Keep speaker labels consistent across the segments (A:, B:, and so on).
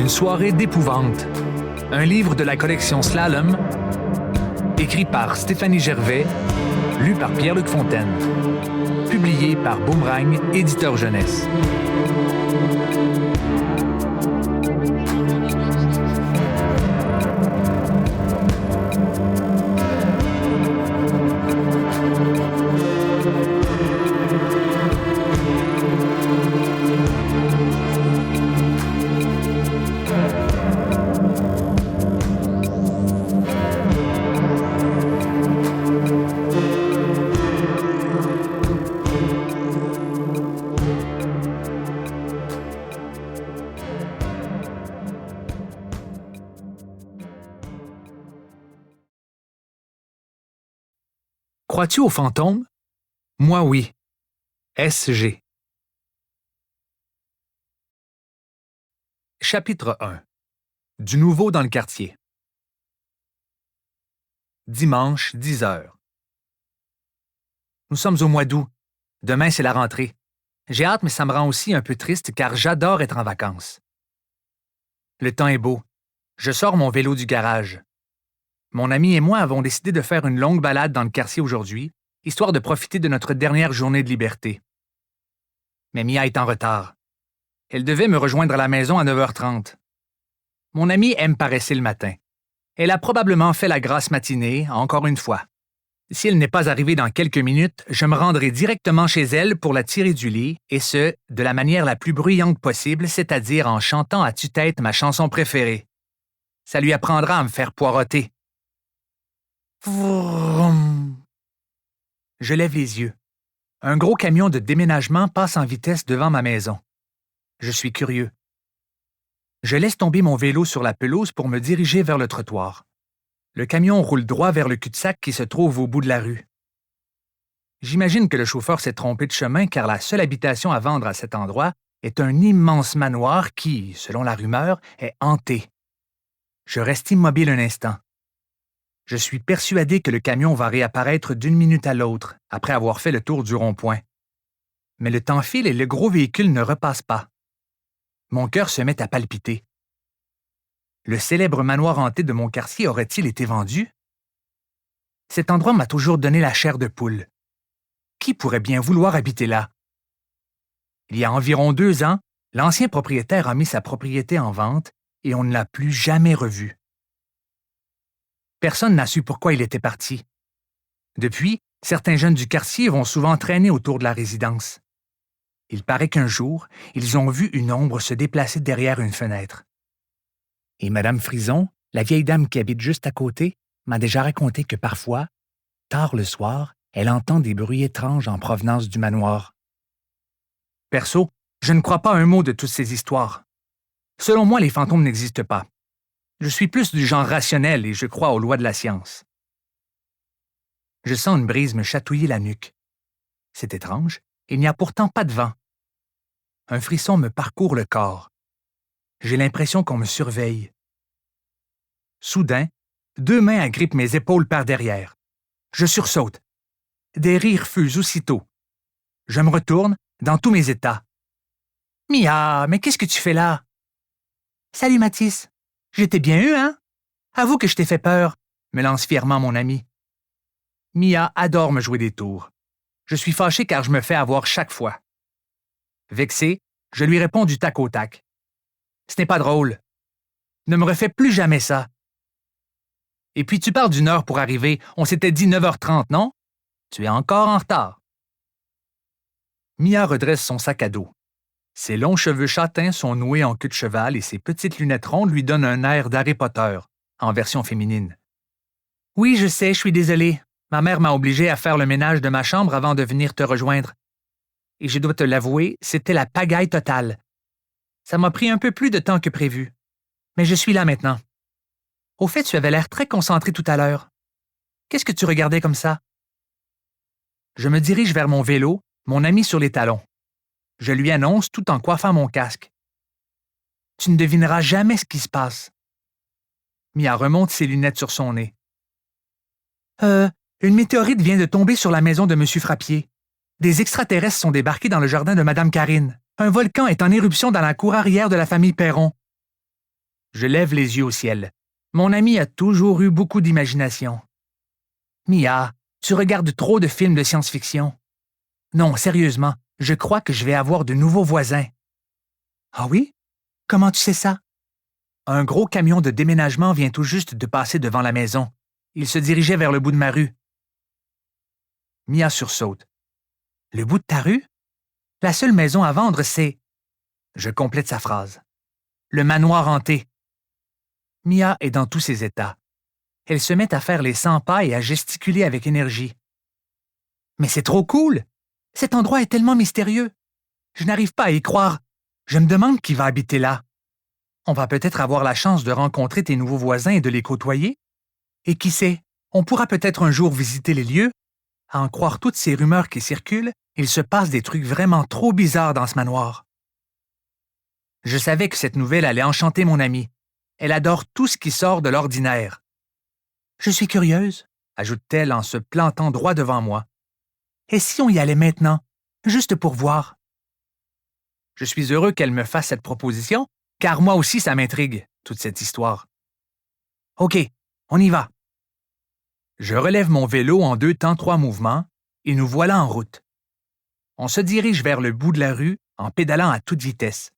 A: Une soirée d'épouvante. Un livre de la collection Slalom, écrit par Stéphanie Gervais, lu par Pierre-Luc Fontaine. Publié par Boomerang, éditeur jeunesse. Crois-tu aux fantômes? Moi, oui. S.G. Chapitre 1. Du nouveau dans le quartier. Dimanche, 10 heures. Nous sommes au mois d'août. Demain, c'est la rentrée. J'ai hâte, mais ça me rend aussi un peu triste car j'adore être en vacances. Le temps est beau. Je sors mon vélo du garage. Mon ami et moi avons décidé de faire une longue balade dans le quartier aujourd'hui, histoire de profiter de notre dernière journée de liberté. Mais Mia est en retard. Elle devait me rejoindre à la maison à 9h30. Mon amie aime paresser le matin. Elle a probablement fait la grasse matinée, encore une fois. Si elle n'est pas arrivée dans quelques minutes, je me rendrai directement chez elle pour la tirer du lit, et ce, de la manière la plus bruyante possible, c'est-à-dire en chantant à tue-tête ma chanson préférée. Ça lui apprendra à me faire poireauter. Vroom. Je lève les yeux. Un gros camion de déménagement passe en vitesse devant ma maison. Je suis curieux. Je laisse tomber mon vélo sur la pelouse pour me diriger vers le trottoir. Le camion roule droit vers le cul-de-sac qui se trouve au bout de la rue. J'imagine que le chauffeur s'est trompé de chemin car la seule habitation à vendre à cet endroit est un immense manoir qui, selon la rumeur, est hanté. Je reste immobile un instant. Je suis persuadé que le camion va réapparaître d'une minute à l'autre, après avoir fait le tour du rond-point. Mais le temps file et le gros véhicule ne repasse pas. Mon cœur se met à palpiter. Le célèbre manoir hanté de mon quartier aurait-il été vendu? Cet endroit m'a toujours donné la chair de poule. Qui pourrait bien vouloir habiter là? Il y a environ 2 ans, l'ancien propriétaire a mis sa propriété en vente et on ne l'a plus jamais revu. Personne n'a su pourquoi il était parti. Depuis, certains jeunes du quartier vont souvent traîner autour de la résidence. Il paraît qu'un jour, ils ont vu une ombre se déplacer derrière une fenêtre. Et Madame Frison, la vieille dame qui habite juste à côté, m'a déjà raconté que parfois, tard le soir, elle entend des bruits étranges en provenance du manoir. Perso, je ne crois pas un mot de toutes ces histoires. Selon moi, les fantômes n'existent pas. Je suis plus du genre rationnel et je crois aux lois de la science. Je sens une brise me chatouiller la nuque. C'est étrange, il n'y a pourtant pas de vent. Un frisson me parcourt le corps. J'ai l'impression qu'on me surveille. Soudain, 2 mains agrippent mes épaules par derrière. Je sursaute. Des rires fusent aussitôt. Je me retourne, dans tous mes états. « Mia, mais qu'est-ce que tu fais là? »« Salut Mathis. Je t'ai bien eu, hein? Avoue que je t'ai fait peur, » me lance fièrement mon ami. Mia adore me jouer des tours. Je suis fâché car je me fais avoir chaque fois. Vexé, je lui réponds du tac au tac. « Ce n'est pas drôle. Ne me refais plus jamais ça. » Et puis tu parles d'1 heure pour arriver. On s'était dit 9h30, non? Tu es encore en retard. Mia redresse son sac à dos. Ses longs cheveux châtains sont noués en queue de cheval et ses petites lunettes rondes lui donnent un air d'Harry Potter, en version féminine. « Oui, je sais, je suis désolée. Ma mère m'a obligée à faire le ménage de ma chambre avant de venir te rejoindre. Et je dois te l'avouer, c'était la pagaille totale. Ça m'a pris un peu plus de temps que prévu. Mais je suis là maintenant. Au fait, tu avais l'air très concentré tout à l'heure. Qu'est-ce que tu regardais comme ça? » Je me dirige vers mon vélo, mon ami sur les talons. Je lui annonce tout en coiffant mon casque. « Tu ne devineras jamais ce qui se passe. » Mia remonte ses lunettes sur son nez. « Une météorite vient de tomber sur la maison de M. Frappier. Des extraterrestres sont débarqués dans le jardin de Mme Karine. Un volcan est en éruption dans la cour arrière de la famille Perron. Je lève les yeux au ciel. Mon ami a toujours eu beaucoup d'imagination. Mia, tu regardes trop de films de science-fiction. Non, sérieusement, je crois que je vais avoir de nouveaux voisins. Ah oui? Comment tu sais ça? Un gros camion de déménagement vient tout juste de passer devant la maison. Il se dirigeait vers le bout de ma rue. Mia sursaute. Le bout de ta rue? La seule maison à vendre, c'est... Je complète sa phrase. Le manoir hanté. Mia est dans tous ses états. Elle se met à faire les 100 pas et à gesticuler avec énergie. Mais c'est trop cool! Cet endroit est tellement mystérieux. Je n'arrive pas à y croire. Je me demande qui va habiter là. On va peut-être avoir la chance de rencontrer tes nouveaux voisins et de les côtoyer. Et qui sait, on pourra peut-être un jour visiter les lieux. À en croire toutes ces rumeurs qui circulent, il se passe des trucs vraiment trop bizarres dans ce manoir. Je savais que cette nouvelle allait enchanter mon amie. Elle adore tout ce qui sort de l'ordinaire. Je suis curieuse, ajoute-t-elle en se plantant droit devant moi. Et si on y allait maintenant, juste pour voir? Je suis heureux qu'elle me fasse cette proposition, car moi aussi ça m'intrigue, toute cette histoire. OK, on y va. Je relève mon vélo en 2 temps 3 mouvements, et nous voilà en route. On se dirige vers le bout de la rue en pédalant à toute vitesse.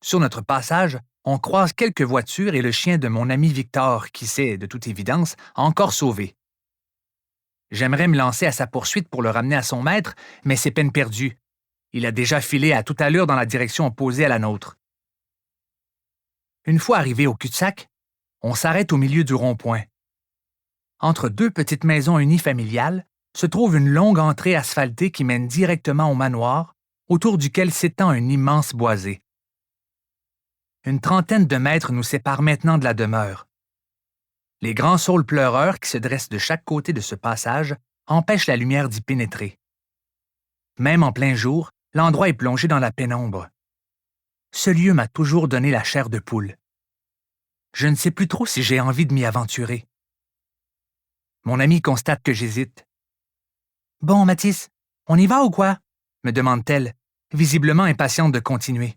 A: Sur notre passage, on croise quelques voitures et le chien de mon ami Victor, qui s'est, de toute évidence, encore sauvé. J'aimerais me lancer à sa poursuite pour le ramener à son maître, mais c'est peine perdue. Il a déjà filé à toute allure dans la direction opposée à la nôtre. Une fois arrivé au cul-de-sac, on s'arrête au milieu du rond-point. Entre 2 petites maisons unifamiliales se trouve une longue entrée asphaltée qui mène directement au manoir, autour duquel s'étend un immense boisé. Une trentaine de mètres nous séparent maintenant de la demeure. Les grands saules pleureurs qui se dressent de chaque côté de ce passage empêchent la lumière d'y pénétrer. Même en plein jour, l'endroit est plongé dans la pénombre. Ce lieu m'a toujours donné la chair de poule. Je ne sais plus trop si j'ai envie de m'y aventurer. Mon amie constate que j'hésite. « Bon, Mathis, on y va ou quoi? » me demande-t-elle, visiblement impatiente de continuer.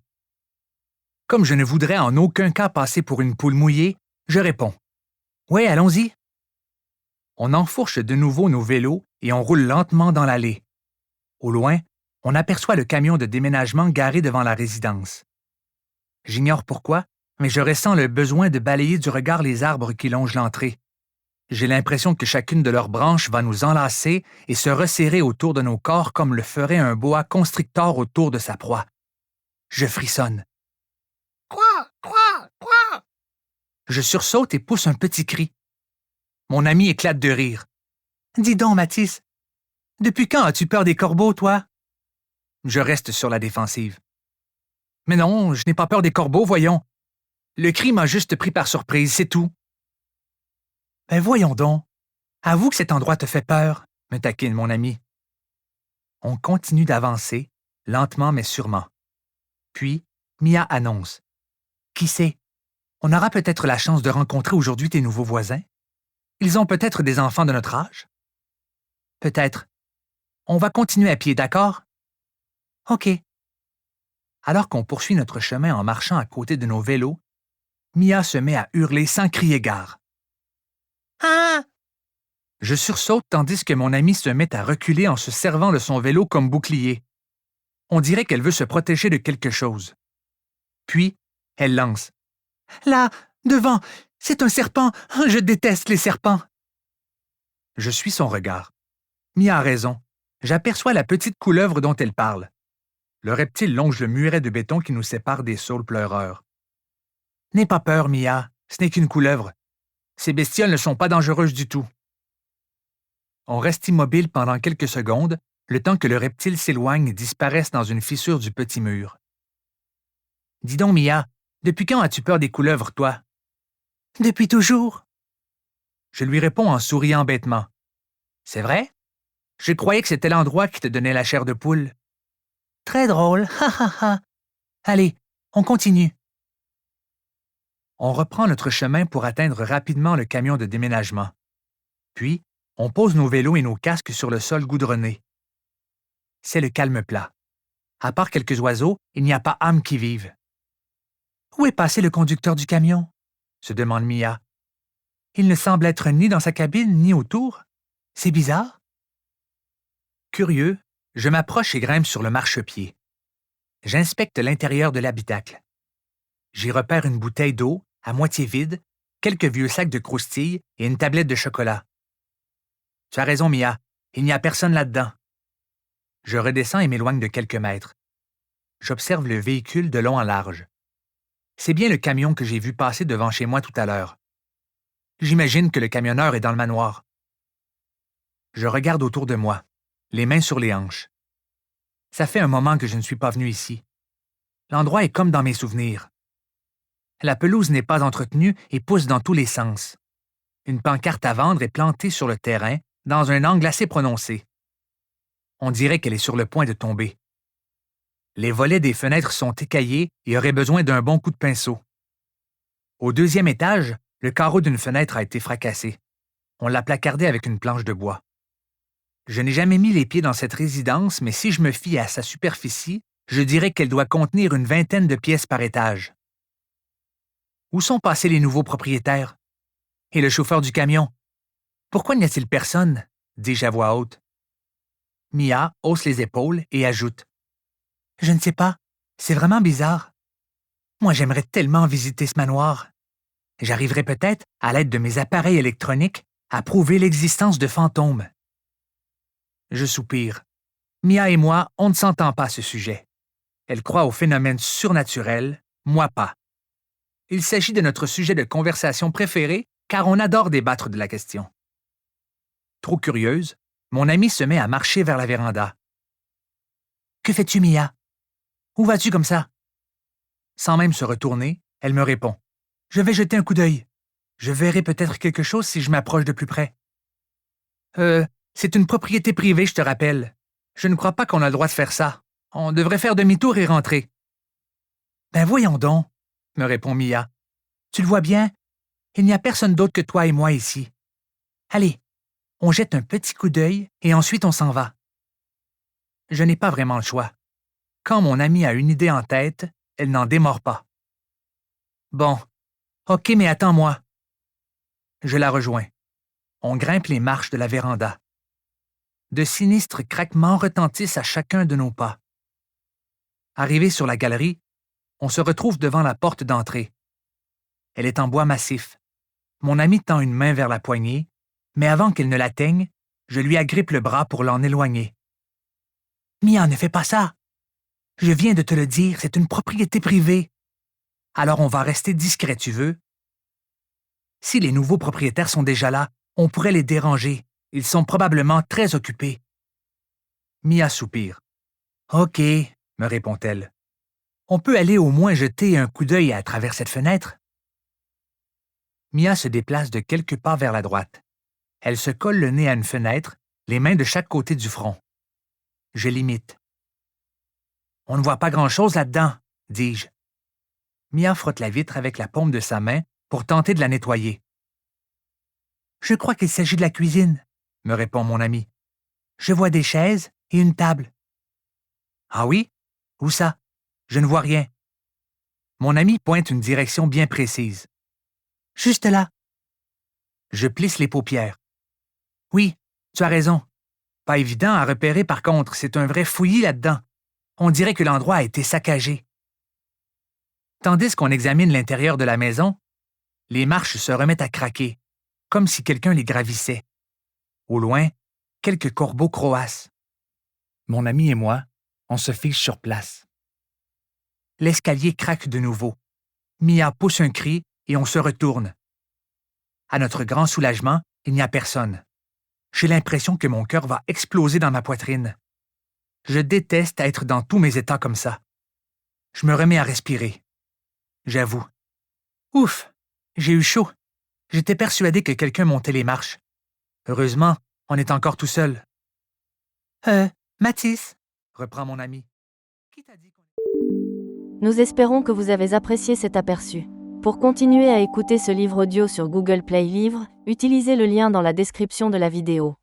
A: Comme je ne voudrais en aucun cas passer pour une poule mouillée, je réponds. « Ouais, allons-y. » On enfourche de nouveau nos vélos et on roule lentement dans l'allée. Au loin, on aperçoit le camion de déménagement garé devant la résidence. J'ignore pourquoi, mais je ressens le besoin de balayer du regard les arbres qui longent l'entrée. J'ai l'impression que chacune de leurs branches va nous enlacer et se resserrer autour de nos corps comme le ferait un boa constrictor autour de sa proie. Je frissonne. Quoi? Quoi? Quoi? Je sursaute et pousse un petit cri. Mon ami éclate de rire. Dis donc, Mathis, depuis quand as-tu peur des corbeaux, toi? Je reste sur la défensive. Mais non, je n'ai pas peur des corbeaux, voyons. Le cri m'a juste pris par surprise, c'est tout. Ben voyons donc. Avoue que cet endroit te fait peur, me taquine mon ami. On continue d'avancer, lentement mais sûrement. Puis, Mia annonce. Qui sait? On aura peut-être la chance de rencontrer aujourd'hui tes nouveaux voisins. Ils ont peut-être des enfants de notre âge. Peut-être. On va continuer à pied, d'accord? OK. Alors qu'on poursuit notre chemin en marchant à côté de nos vélos, Mia se met à hurler sans crier gare. Ah! Je sursaute tandis que mon amie se met à reculer en se servant de son vélo comme bouclier. On dirait qu'elle veut se protéger de quelque chose. Puis, elle lance. Là, devant, c'est un serpent. Je déteste les serpents. Je suis son regard. Mia a raison. J'aperçois la petite couleuvre dont elle parle. Le reptile longe le muret de béton qui nous sépare des saules pleureurs. N'aie pas peur, Mia, ce n'est qu'une couleuvre. Ces bestioles ne sont pas dangereuses du tout. On reste immobile pendant quelques secondes, le temps que le reptile s'éloigne et disparaisse dans une fissure du petit mur. Dis donc, Mia, depuis quand as-tu peur des couleuvres, toi? Depuis toujours. Je lui réponds en souriant bêtement. C'est vrai? Je croyais que c'était l'endroit qui te donnait la chair de poule. Très drôle, ha ha ha. Allez, on continue. On reprend notre chemin pour atteindre rapidement le camion de déménagement. Puis, on pose nos vélos et nos casques sur le sol goudronné. C'est le calme plat. À part quelques oiseaux, il n'y a pas âme qui vive. Où est passé le conducteur du camion? Se demande Mia. Il ne semble être ni dans sa cabine ni autour. C'est bizarre. Curieux, je m'approche et grimpe sur le marchepied. J'inspecte l'intérieur de l'habitacle. J'y repère une bouteille d'eau, à moitié vide, quelques vieux sacs de croustilles et une tablette de chocolat. Tu as raison, Mia, il n'y a personne là-dedans. Je redescends et m'éloigne de quelques mètres. J'observe le véhicule de long en large. C'est bien le camion que j'ai vu passer devant chez moi tout à l'heure. J'imagine que le camionneur est dans le manoir. Je regarde autour de moi, les mains sur les hanches. Ça fait un moment que je ne suis pas venu ici. L'endroit est comme dans mes souvenirs. La pelouse n'est pas entretenue et pousse dans tous les sens. Une pancarte à vendre est plantée sur le terrain, dans un angle assez prononcé. On dirait qu'elle est sur le point de tomber. Les volets des fenêtres sont écaillés et auraient besoin d'un bon coup de pinceau. Au deuxième étage, le carreau d'une fenêtre a été fracassé. On l'a placardé avec une planche de bois. Je n'ai jamais mis les pieds dans cette résidence, mais si je me fie à sa superficie, je dirais qu'elle doit contenir une vingtaine de pièces par étage. Où sont passés les nouveaux propriétaires? Et le chauffeur du camion? Pourquoi n'y a-t-il personne? Dis-je à voix haute. Mia hausse les épaules et ajoute. Je ne sais pas, c'est vraiment bizarre. Moi, j'aimerais tellement visiter ce manoir. J'arriverai peut-être, à l'aide de mes appareils électroniques, à prouver l'existence de fantômes. Je soupire. Mia et moi, on ne s'entend pas à ce sujet. Elle croit aux phénomènes surnaturels, moi pas. Il s'agit de notre sujet de conversation préféré, car on adore débattre de la question. Trop curieuse, mon amie se met à marcher vers la véranda. « Que fais-tu, Mia? Où vas-tu comme ça? » Sans même se retourner, elle me répond. « Je vais jeter un coup d'œil. Je verrai peut-être quelque chose si je m'approche de plus près. » C'est une propriété privée, je te rappelle. Je ne crois pas qu'on a le droit de faire ça. On devrait faire demi-tour et rentrer. Ben voyons donc, me répond Mia. Tu le vois bien, il n'y a personne d'autre que toi et moi ici. Allez, on jette un petit coup d'œil et ensuite on s'en va. Je n'ai pas vraiment le choix. Quand mon amie a une idée en tête, elle n'en démord pas. Bon, OK, mais attends-moi. Je la rejoins. On grimpe les marches de la véranda. De sinistres craquements retentissent à chacun de nos pas. Arrivé sur la galerie, on se retrouve devant la porte d'entrée. Elle est en bois massif. Mon ami tend une main vers la poignée, mais avant qu'elle ne l'atteigne, je lui agrippe le bras pour l'en éloigner. « Mia, ne fais pas ça! Je viens de te le dire, c'est une propriété privée. Alors on va rester discret, tu veux? Si les nouveaux propriétaires sont déjà là, on pourrait les déranger. Ils sont probablement très occupés. » Mia soupire. « OK, » me répond-elle. « On peut aller au moins jeter un coup d'œil à travers cette fenêtre. » Mia se déplace de quelques pas vers la droite. Elle se colle le nez à une fenêtre, les mains de chaque côté du front. Je l'imite. « On ne voit pas grand-chose là-dedans, » dis-je. Mia frotte la vitre avec la paume de sa main pour tenter de la nettoyer. « Je crois qu'il s'agit de la cuisine, » me répond mon ami. « Je vois des chaises et une table. »« Ah oui? Où ça? Je ne vois rien. » Mon ami pointe une direction bien précise. « Juste là. » Je plisse les paupières. « Oui, tu as raison. Pas évident à repérer par contre, c'est un vrai fouillis là-dedans. On dirait que l'endroit a été saccagé. » Tandis qu'on examine l'intérieur de la maison, les marches se remettent à craquer, comme si quelqu'un les gravissait. Au loin, quelques corbeaux croassent. Mon ami et moi, on se fige sur place. L'escalier craque de nouveau. Mia pousse un cri et on se retourne. À notre grand soulagement, il n'y a personne. J'ai l'impression que mon cœur va exploser dans ma poitrine. Je déteste être dans tous mes états comme ça. Je me remets à respirer. J'avoue. Ouf, j'ai eu chaud. J'étais persuadé que quelqu'un montait les marches. Heureusement, on est encore tout seul. Mathis, reprend mon ami. Qui t'a dit qu'on...
B: Nous espérons que vous avez apprécié cet aperçu. Pour continuer à écouter ce livre audio sur Google Play Livres, utilisez le lien dans la description de la vidéo.